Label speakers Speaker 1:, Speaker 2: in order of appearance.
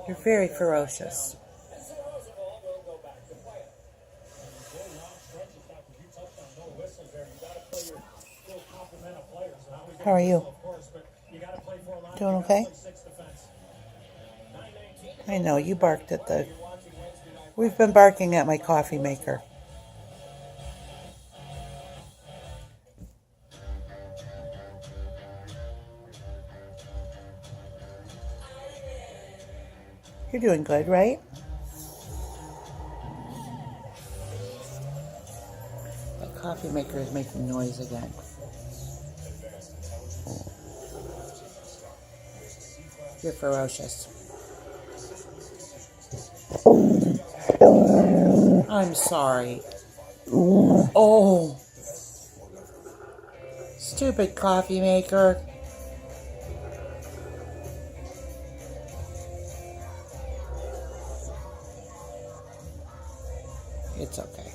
Speaker 1: You're very ferocious. How are you? Doing okay? I know, you barked at the... We've been barking at my coffee maker. You're doing good, right? The coffee maker is making noise again. You're ferocious. I'm sorry. Oh. Stupid coffee maker. It's okay.